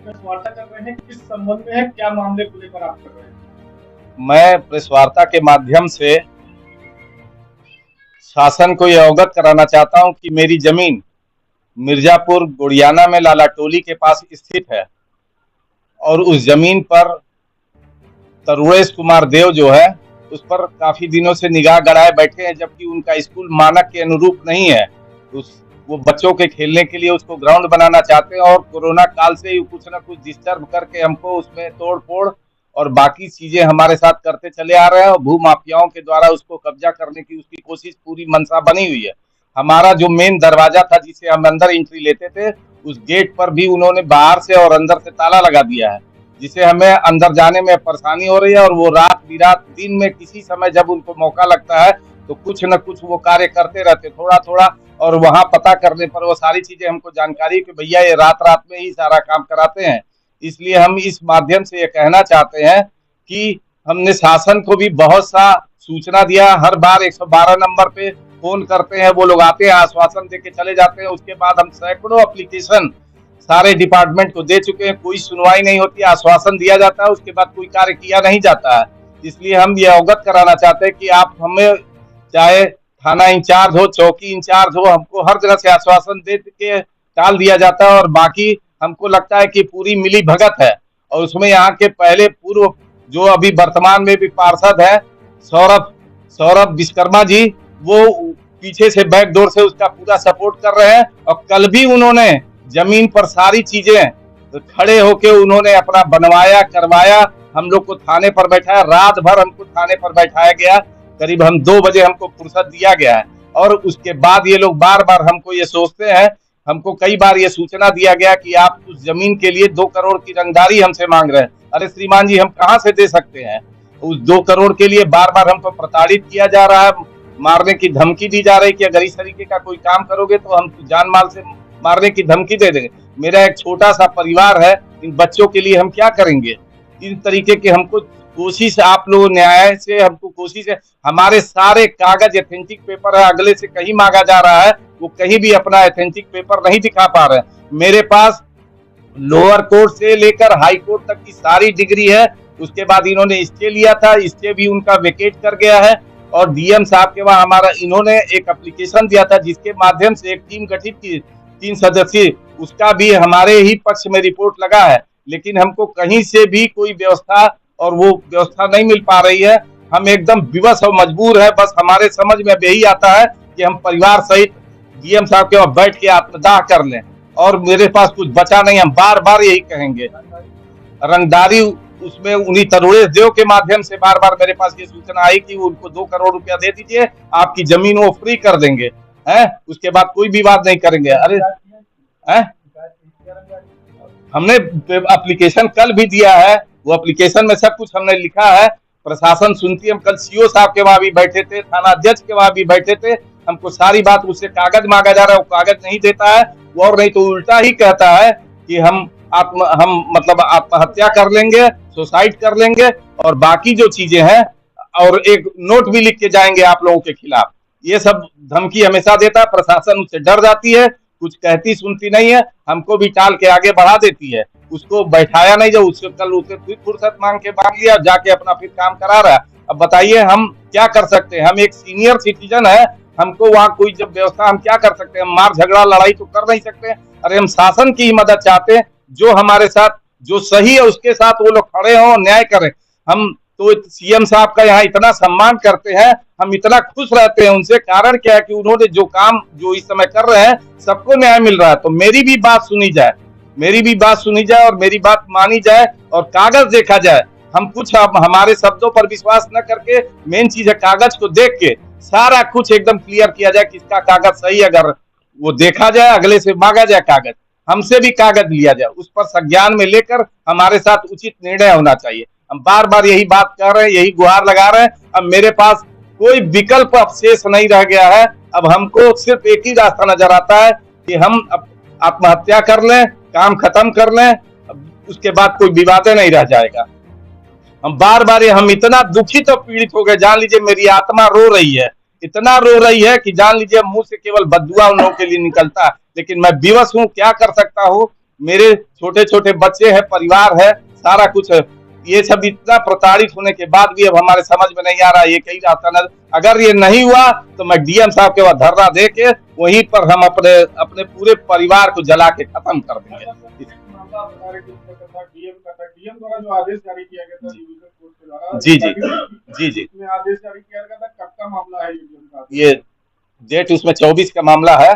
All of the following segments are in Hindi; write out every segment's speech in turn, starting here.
प्रेस वार्ता कर रहे हैं, किस संबंध में है, क्या मामले को लेकर आप कर रहे हैं? मैं प्रेस वार्ता के माध्यम से शासन को यह अवगत कराना चाहता हूं कि मेरी जमीन मिर्जापुर गुड़ियाना में लाला टोली के पास स्थित है और उस जमीन पर तरुणेश कुमार देव जो है उस पर काफी दिनों से निगाह गड़ाए बैठे हैं, जबकि उनका स्कूल मानक के अनुरूप नहीं है। वो बच्चों के खेलने के लिए उसको ग्राउंड बनाना चाहते हैं और कोरोना काल से ही कुछ ना कुछ डिस्टर्ब करके हमको उसमें तोड़ फोड़ और बाकी चीजें हमारे साथ करते चले आ रहे हैं और भू माफियाओं के द्वारा उसको कब्जा करने की उसकी कोशिश पूरी मंशा बनी हुई है। हमारा जो मेन दरवाजा था जिसे हम अंदर एंट्री लेते थे, उस गेट पर भी उन्होंने बाहर से और अंदर से ताला लगा दिया है, जिसे हमें अंदर जाने में परेशानी हो रही है। और वो रात बिरात दिन में किसी समय जब उनको मौका लगता है तो कुछ न कुछ वो कार्य करते रहते थोड़ा थोड़ा, और वहां पता करने पर वो सारी चीजें हमको जानकारी कि भैया ये रात रात में ही सारा काम कराते हैं। इसलिए हम इस माध्यम से ये कहना चाहते हैं कि हमने शासन को भी बहुत सा सूचना दिया। हर बार 112 नंबर पे फोन करते हैं, वो लोग आते हैं, आश्वासन देके चले जाते हैं। उसके बाद हम सैकड़ों एप्लीकेशन सारे डिपार्टमेंट को दे चुके हैं, कोई सुनवाई नहीं होती। आश्वासन दिया जाता है, उसके बाद कोई कार्य किया नहीं जाता है। इसलिए हम ये अवगत कराना चाहते हैं कि आप हमें, चाहे थाना इंचार्ज हो, चौकी इंचार्ज हो, हमको हर जगह से आश्वासन दे के टाल दिया जाता है और बाकी हमको लगता है कि पूरी मिली भगत है। और उसमें यहाँ के पहले पूर्व जो अभी वर्तमान में भी पार्षद है सौरभ सौरभ विश्वकर्मा जी, वो पीछे से बैक डोर से उसका पूरा सपोर्ट कर रहे हैं। और कल भी उन्होंने जमीन पर सारी चीजें खड़े होके उन्होंने अपना बनवाया करवाया, हम लोग को थाने पर बैठाया, रात भर हमको थाने पर बैठाया गया, करीब हम 2 बजे हमको फुर्सत दिया गया है। और उसके बाद ये लोग बार बार हमको ये सोचते हैं, हमको कई बार ये सूचना दिया गया कि आप उस जमीन के लिए 2 करोड़ की रंगदारी हमसे मांग रहे हैं। अरे श्रीमान जी, हम कहाँ से दे सकते हैं? उस 2 करोड़ के लिए बार बार हमको प्रताड़ित किया जा रहा है, मारने की धमकी दी जा रही है कि अगर इस तरीके का कोई काम करोगे तो हम जान माल से मारने की धमकी दे देंगे। मेरा एक छोटा सा परिवार है, इन बच्चों के लिए हम क्या करेंगे? इन तरीके के हमको कोशिश, आप लोग न्याय से हमको कोशिश है, हमारे सारे कागज एथेंटिक पेपर है, अगले से कहीं मांगा जा रहा है, वो कहीं भी अपना एथेंटिक पेपर नहीं दिखा पा रहे हैं। मेरे पास लोअर कोर्ट से लेकर हाई कोर्ट तक की सारी डिग्री है। उसके बाद इन्होंने स्टे लिया था, स्टे भी उनका वेकेट कर गया है। और डीएम साहब के वहां हमारा इन्होंने एक एप्लीकेशन दिया था जिसके माध्यम से एक टीम गठित की 3 सदस्यीय, उसका भी हमारे ही पक्ष में रिपोर्ट लगा है, लेकिन हमको कहीं से भी कोई व्यवस्था और वो व्यवस्था नहीं मिल पा रही है। हम एकदम विवश और मजबूर है। बस हमारे समझ में यही आता है कि हम परिवार सहित डीएम साहब के वहां बैठ के आत्मदाह कर लें, और मेरे पास कुछ बचा नहीं। हम बार बार यही कहेंगे, रंगदारी उसमें उन्हीं तरुणेश देव के माध्यम से बार बार मेरे पास ये सूचना आई कि उनको 2 करोड़ रुपया दे दीजिए, आपकी जमीन वो फ्री कर देंगे, हैं? उसके बाद कोई विवाद नहीं करेंगे। अरे हैं? हमने एप्लीकेशन कल भी दिया है, वो एप्लीकेशन में सब कुछ हमने लिखा है। प्रशासन सुनती है। हम कल सीओ साहब के वहां भी बैठे थे, थाना अध्यक्ष के वहां भी बैठे थे। हमको सारी बात, उससे कागज मांगा जा रहा है, वो कागज नहीं देता है, वो और नहीं तो उल्टा ही कहता है कि हम मतलब आत्महत्या कर लेंगे, सुसाइड कर लेंगे, और बाकी जो चीजें हैं, और एक नोट भी लिख के जाएंगे आप लोगों के खिलाफ। ये सब धमकी हमेशा देता है। प्रशासन उससे डर जाती है, कुछ कहती सुनती नहीं है, हमको भी टाल के आगे बढ़ा देती है। उसको बैठाया नहीं, जो उससे कल उसे फिर फुर्सत मांग लिया, जाके अपना फिर काम करा रहा है। अब बताइए हम क्या कर सकते हैं? हम एक सीनियर सिटीजन है, हमको वहां कोई जब व्यवस्था, हम क्या कर सकते हैं? हम मार झगड़ा लड़ाई तो कर नहीं सकते। अरे हम शासन की ही मदद चाहते हैं, जो हमारे साथ जो सही है उसके साथ वो लोग खड़े हों, न्याय करें। हम तो सीएम साहब का यहाँ इतना सम्मान करते हैं, हम इतना खुश रहते हैं उनसे। कारण क्या है कि उन्होंने जो काम जो इस समय कर रहे हैं, सबको न्याय मिल रहा है। तो मेरी भी बात सुनी जाए, मेरी भी बात सुनी जाए और मेरी बात मानी जाए और कागज देखा जाए। हम कुछ हमारे शब्दों पर विश्वास न करके, मेन चीज है कागज को देख के सारा कुछ एकदम क्लियर किया जाए, किसका कागज सही, अगर वो देखा जाए, अगले से मांगा जाए कागज, हमसे भी कागज लिया जाए, उस पर संज्ञान में लेकर हमारे साथ उचित निर्णय होना चाहिए। हम बार बार यही बात कर रहे हैं, यही गुहार लगा रहे हैं। अब मेरे पास कोई विकल्प अवशेष नहीं रह गया है। अब हमको सिर्फ एक ही रास्ता नजर आता है कि हम आत्महत्या कर लें, काम खत्म कर लें, उसके बाद कोई विवाद नहीं रह जाएगा। हम बार बार हम इतना दुखित और पीड़ित हो गए, जान लीजिए मेरी आत्मा रो रही है, इतना रो रही है कि जान लीजिए मुंह से केवल बददुआ उन लोगों के लिए निकलता है। लेकिन मैं विवश हूँ, क्या कर सकता हूँ। मेरे छोटे छोटे बच्चे हैं, परिवार है, सारा कुछ है। ये सब इतना प्रताड़ित होने के बाद भी अब हमारे समझ में नहीं आ रहा ये कहीं रास्ता न, अगर ये नहीं हुआ तो मैं डीएम साहब के पास धरना दे के वहीं पर हम अपने अपने पूरे परिवार को जला के खत्म कर देंगे। डीएम द्वारा जो आदेश जारी किया गया था डिवीजन कोर्ट के द्वारा, जी जी जी जी, उसमें आदेश जारी किया गया था, कब का मामला है ये डेट उसमें 24 का मामला है,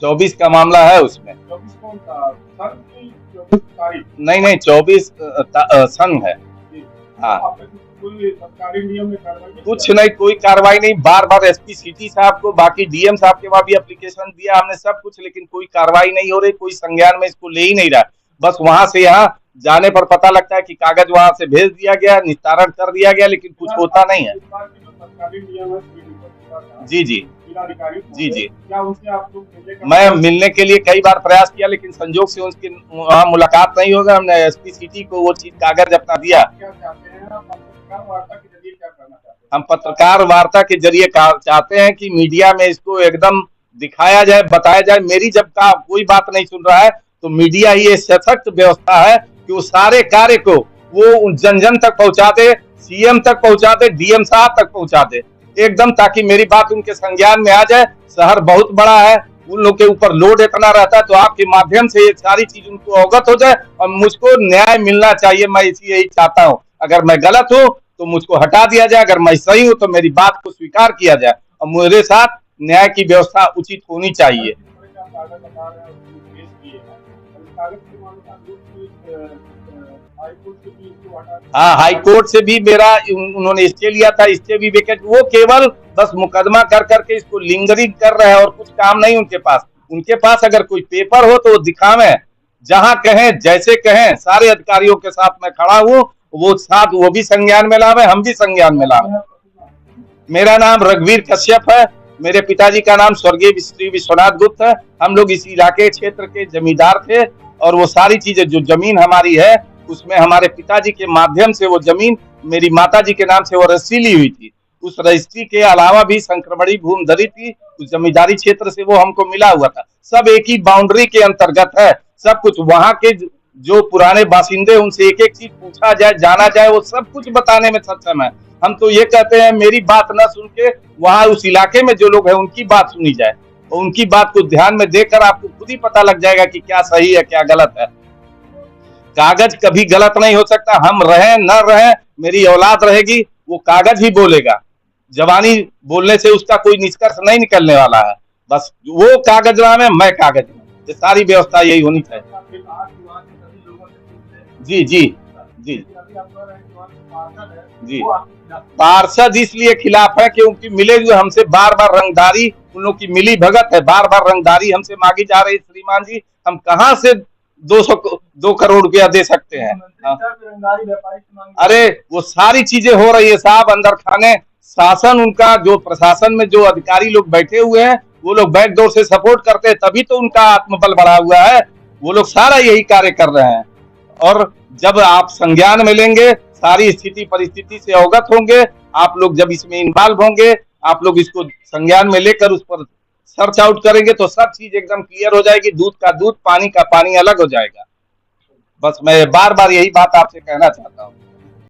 24 का मामला है उसमें। 24 कौन सा सन की 24 तारीख? नहीं 24 सन है। हाँ, कोई सरकारी नियम में कार्रवाई कुछ नहीं, कोई कार्रवाई नहीं। बार बार एसपी सिटी साहब को, बाकी डीएम साहब के पास भी एप्लीकेशन दिया हमने, सब कुछ, लेकिन कोई कार्रवाई नहीं हो रही, कोई संज्ञान में इसको ले ही नहीं रहा। बस वहां से यहाँ जाने पर पता लगता है कि कागज वहां से भेज दिया गया, निस्तारण कर दिया गया, लेकिन कुछ होता नहीं है। सरकारी नियम है जी जी जी जी, क्या उनसे आप लोग मैं मिलने के लिए कई बार प्रयास किया, लेकिन संजोग से उनकी वहाँ मुलाकात नहीं होगा। हमने एसपी सिटी को वो चीज कागज अपना दिया। क्या चाहते हैं आप पत्रकार वार्ता के जरिए, क्या करना चाहते हैं? हम पत्रकार वार्ता के जरिए चाहते हैं कि मीडिया में इसको एकदम दिखाया जाए, बताया जाए। मेरी जब का कोई बात नहीं सुन रहा है तो मीडिया ही सशक्त व्यवस्था है कि वो सारे कार्य को वो जन जन तक पहुंचा दे, सीएम तक पहुंचा दे, डीएम साहब तक पहुंचा दे एकदम, ताकि मेरी बात उनके संज्ञान में आ जाए। शहर बहुत बड़ा है, उन लोग के ऊपर लोड इतना रहता है, तो आपके माध्यम से ये सारी चीज उनको अवगत हो जाए और मुझको न्याय मिलना चाहिए। मैं यही चाहता हूँ। अगर मैं गलत हूँ तो मुझको हटा दिया जाए, अगर मैं सही हूँ तो मेरी बात को स्वीकार किया जाए और मेरे साथ न्याय की व्यवस्था उचित होनी चाहिए। हाँ, हाई कोर्ट से भी मेरा उन्होंने स्टे लिया था, स्टे भी वेकेट। वो केवल बस मुकदमा कर करके इसको लिंगरिंग कर रहे हैं और कुछ काम नहीं उनके पास। उनके पास अगर कोई पेपर हो तो वो दिखावे, जहां कहें जैसे कहें, सारे अधिकारियों के साथ मैं खड़ा हूँ, वो साथ वो भी संज्ञान में लावे, हम भी संज्ञान में लावे। मेरा नाम रघुवीर कश्यप है, मेरे पिताजी का नाम स्वर्गीय श्री विश्वनाथ गुप्त है। हम लोग इस इलाके क्षेत्र के जमींदार थे और वो सारी चीजें जो जमीन हमारी है उसमें हमारे पिताजी के माध्यम से वो जमीन मेरी माताजी के नाम से वो रजिस्ट्री ली हुई थी। उस रजिस्ट्री के अलावा भी संक्रमणी भूमि धरी थी, उस जमींदारी क्षेत्र से वो हमको मिला हुआ था। सब एक ही बाउंड्री के अंतर्गत है, सब कुछ। वहां के जो पुराने बासिंदे, उनसे एक एक चीज पूछा जाए, जाना जाए, वो सब कुछ बताने में सक्षम है। हम तो ये कहते हैं मेरी बात न सुन के वहां उस इलाके में जो लोग हैं उनकी बात सुनी जाए, और उनकी बात को ध्यान में देकर आपको खुद ही पता लग जाएगा कि क्या सही है क्या गलत है। कागज कभी गलत नहीं हो सकता। हम रहें न रहें, मेरी औलाद रहेगी, वो कागज ही बोलेगा। जवानी बोलने से उसका कोई निष्कर्ष नहीं निकलने वाला है। बस वो कागजनामे, मैं कागज में, ये सारी व्यवस्था यही होनी चाहिए। जी जी जी जी, पार्षद इसलिए खिलाफ है क्योंकि मिले हुए हमसे बार बार रंगदारी, उन लोग की मिली भगत है, बार बार रंगदारी हमसे मांगी जा रही। श्रीमान जी, हम कहाँ से 2 करोड़ रुपया दे सकते हैं? अरे वो सारी चीजें हो रही है साहब अंदर खाने। शासन उनका, जो प्रशासन में जो अधिकारी लोग बैठे हुए हैं, वो लोग बैकडोर से सपोर्ट करते हैं, तभी तो उनका आत्मबल बढ़ा हुआ है। वो लोग सारा यही कार्य कर रहे हैं। और जब आप संज्ञान में लेंगे, सारी स्थिति परिस्थिति से अवगत होंगे, आप लोग जब इसमें इन्वॉल्व होंगे, आप लोग इसको संज्ञान में लेकर उस पर सर्च आउट करेंगे तो सब चीज एकदम क्लियर हो जाएगी। दूध का दूध, पानी का पानी अलग हो जाएगा। बस मैं बार बार यही बात आपसे कहना चाहता हूँ।